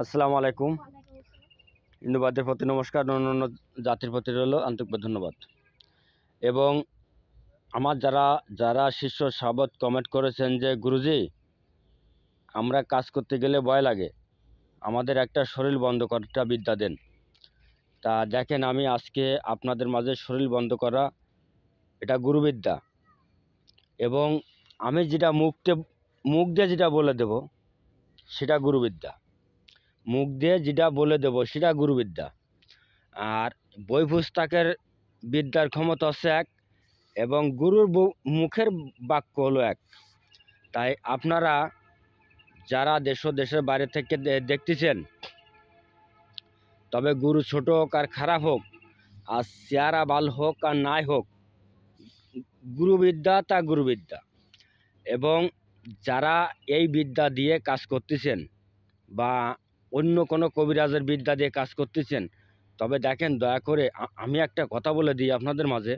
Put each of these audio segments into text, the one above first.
আসসালামু আলাইকুম। হিন্দুবাদের প্রতি নমস্কার, অন্যান্য জাতির প্রতি রইল আন্তরিক ধন্যবাদ। এবং আমার যারা যারা শিষ্য সাবত কমেন্ট করেছেন যে গুরুজি আমরা কাজ করতে গেলে ভয় লাগে, আমাদের একটা শরীর বন্ধ করাটা বিদ্যা দেন। তা দেখেন, আমি আজকে আপনাদের মাঝে শরীর বন্ধ করা এটা গুরুবিদ্যা। এবং আমি যেটা মুখ দিয়ে যেটা বলে দেব সেটা গুরুবিদ্যা। মুখ দিয়ে যেটা বলে দেব সেটা গুরুবিদ্যা। আর বই পুস্তকের বিদ্যার ক্ষমতা হচ্ছে এক, এবং গুরুর মুখের বাক্য হলো এক। তাই আপনারা যারা দেশের বাইরে থেকে দেখতেছেন, তবে গুরু ছোট হোক আর খারাপ হোক, আর চেহারা বাল হোক আর নাই হোক, গুরুবিদ্যা তা গুরুবিদ্যা। এবং যারা এই বিদ্যা দিয়ে কাজ করতেছেন বা অন্য কোনো কবিরাজের বিদ্যা দিয়ে কাজ করতেছেন, তবে দেখেন, দয়া করে আমি একটা কথা বলে দিই আপনাদের মাঝে।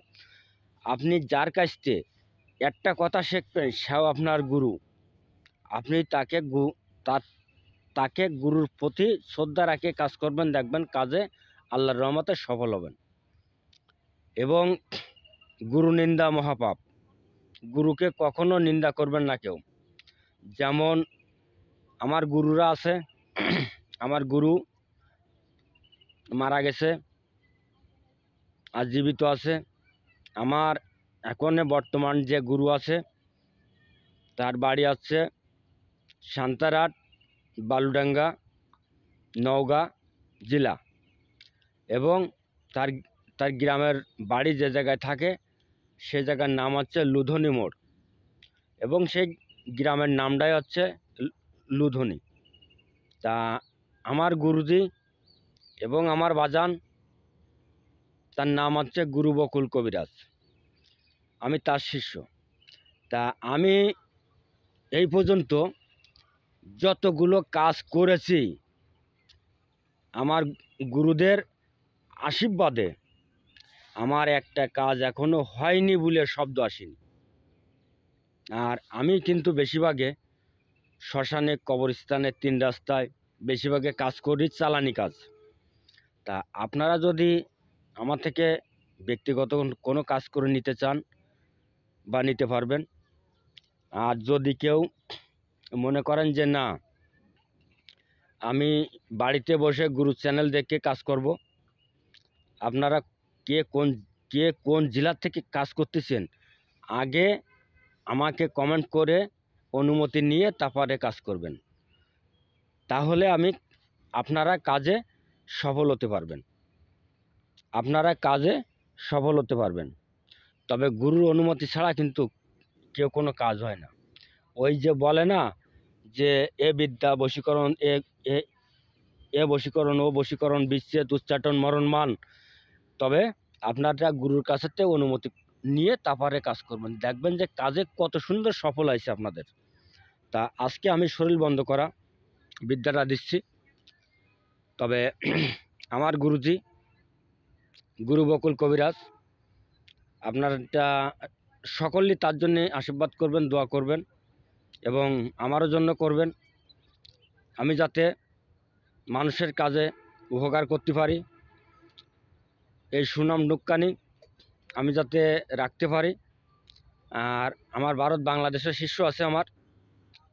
আপনি যার কাছ থেকে একটা কথা শিখবেন সেও আপনার গুরু। আপনি তাকে গুরুর প্রতি শ্রদ্ধা রাখে কাজ করবেন, দেখবেন কাজে আল্লাহর রহমতে সফল হবেন। এবং গুরু নিন্দা মহাপাপ, গুরুকে কখনো নিন্দা করবেন না কেউ। যেমন আমার গুরুরা আছে, আমার গুরু মারা গেছে আর জীবিত আছে। আমার এখন বর্তমান যে গুরু আছে তার বাড়ি আছে সান্তারহাট, বালুডাঙ্গা, নওগাঁ জেলা। এবং তার তার গ্রামের বাড়ি যে জায়গায় থাকে সে জায়গার নাম হচ্ছে লুধনি মোড়, এবং সেই গ্রামের নামটাই হচ্ছে লুধনি। তা আমার গুরুজি এবং আমার বাজান, তার নাম হচ্ছে গুরু বকুল কবিরাজ। আমি তার শিষ্য। তা আমি এই পর্যন্ত যতগুলো কাজ করেছি আমার গুরুদের আশীর্বাদে, আমার একটা কাজ এখনো হয়নি বলে শব্দ আসেনি। আর আমি কিন্তু বেশিরভাগে শ্মশানে, কবরস্থানে, 3 রাস্তায় বেশিরভাগে কাজ করি, চালানি কাজ। তা আপনারা যদি আমার থেকে ব্যক্তিগত কোনো কাজ করে নিতে চান বা নিতে পারবেন। আর যদি কেউ মনে করেন যে না, আমি বাড়িতে বসে গুরু চ্যানেল দেখে কাজ করব, আপনারা কে কোন জেলার থেকে কাজ করতেছেন আগে আমাকে কমেন্ট করে অনুমতি নিয়ে তারপরে কাজ করবেন। তাহলে আপনারা কাজে সফল হতে পারবেন। তবে গুরুর অনুমতি ছাড়া কিন্তু কেউ কোনো কাজ হয় না। ওই যে বলে না যে এ বিদ্যা বশীকরণ, এ বশীকরণ, ও বশীকরণ, বিচ্ছেদ, উচ্চাটন, মরণমান। তবে আপনারা গুরুর কাছ থেকে অনুমতি নিয়ে তারপরে কাজ করবেন, দেখবেন যে কাজে কত সুন্দর সফল হয়েছে আপনাদের। তা আজকে আমি শরীর বন্ধ করা বিদ্যাটা দিচ্ছি। তবে আমার গুরুজি গুরু বকুল কবিরাজ, আপনারা সকলেই তার জন্যে আশীর্বাদ করবেন, দোয়া করবেন, এবং আমারও জন্য করবেন। আমি যাতে মানুষের কাজে উপকার করতে পারি, এই সুনাম নুক্কানি আমি যাতে রাখতে পারি। আর আমার ভারত বাংলাদেশের শিষ্য আছে,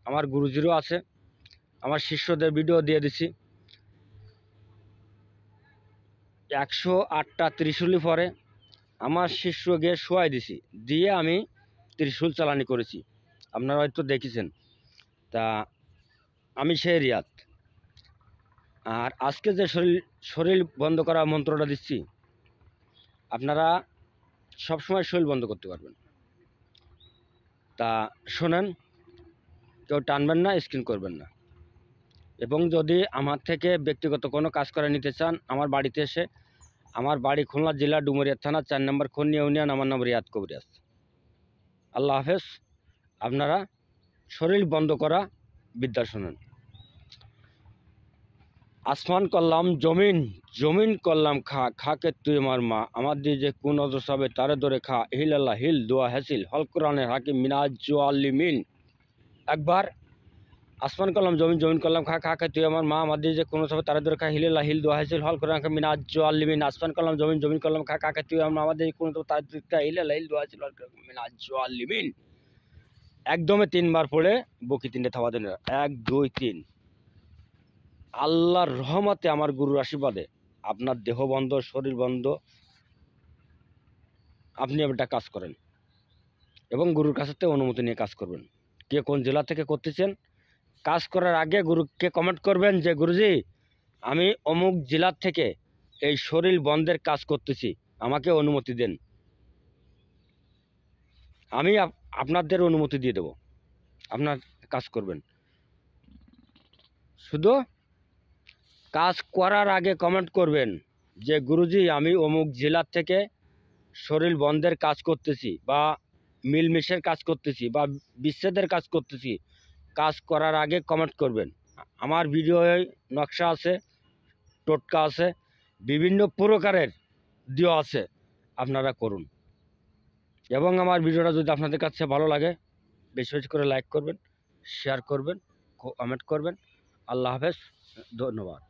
আমার গুরুজিরও আছে। আমার শিষ্যদের ভিডিও দিয়ে দিছি। 108টা ত্রিশূলই পরে আমার শিষ্য গিয়ে শোয়াই দিছি, দিয়ে আমি ত্রিশূল চালানি করেছি, আপনারা হয়তো দেখেছেন। তা আমি সেই রিয়াত। আর আজকে যে শরীর বন্ধ করা মন্ত্রটা দিচ্ছি, আপনারা সবসময় শরীর বন্ধ করতে পারবেন। তা শোনেন, কেউ টানবেন না, স্ক্রিন করবেন না। এবং যদি আমার থেকে ব্যক্তিগত কোনো কাজ করে নিতে চান, আমার বাড়িতে এসে, আমার বাড়ি খুলনা জেলা ডুমুরিয়া থানা 4 নম্বর খন্নি ইউনিয়ন, আমার নাম রিয়াদ কবিরাজ। আল্লাহ হাফেজ। আপনারা শরীর বন্ধ করা বিদ্যা শুনেন। আসমান করলাম জমিন, জমিন করলাম খা, খাকে তুই আমার মা, আমার দিয়ে যে কোন অদর হবে তারে ধরে খা, হিল আল্লাহ হিল দোয়া হাসিল হল কোরআনের হাকিম মিনাজ আল্লিমিন। একবার আসমান কলম জমিন জমিন কলম খা খা খা তুই আমার মা আমাদের যে কোনো সময় তারা দূরে খা হিলে লাহিল দোয়া হয়েছিল হল করে রাখা মিনাজ আল্লিমিন আসমান কলম জমিন জমিন কলম খা খা খা তুই আমার আমাদের কোনো সময় তারা দূরে খা হিলে লাহিল দোয়া হয়েছিল হল করে রাখা মিনাজ আল্লিমিন একদমে 3 বার পড়ে বকি 3টে থাবা দেন 1 2 3 আল্লাহর রহমতে আমার গুরুর আশীর্বাদে আপনার দেহ বন্ধ শরীর বন্ধ আপনি একটা কাজ করেন এবং গুরুর কাছ থেকে অনুমতি নিয়ে কাজ করবেন। কে কোন জেলা থেকে করতেছেন কাজ করার আগে গুরুকে কমেন্ট করবেন যে গুরুজি আমি অমুক জেলার থেকে এই শরীর বন্ধের কাজ করতেছি, আমাকে অনুমতি দেন, আমি আপনাদের অনুমতি দিয়ে দেব, আপনার কাজ করবেন। শুধু কাজ করার আগে কমেন্ট করবেন যে গুরুজি আমি অমুক জেলার থেকে শরীর বন্ধের কাজ করতেছি বা মিলমিশের কাজ করতেছি বা বিচ্ছেদের কাজ করতেছি। কাজ করার আগে কমেন্ট করবেন। আমার ভিডিওয়ে নকশা আছে, টোটকা আছে, বিভিন্ন প্রকারের দেওয়া আছে, আপনারা করুন। এবং আমার ভিডিওটা যদি আপনাদের কাছে ভালো লাগে বেশি বেশি করে লাইক করবেন, শেয়ার করবেন, কমেন্ট করবেন। আল্লাহ হাফেজ, ধন্যবাদ।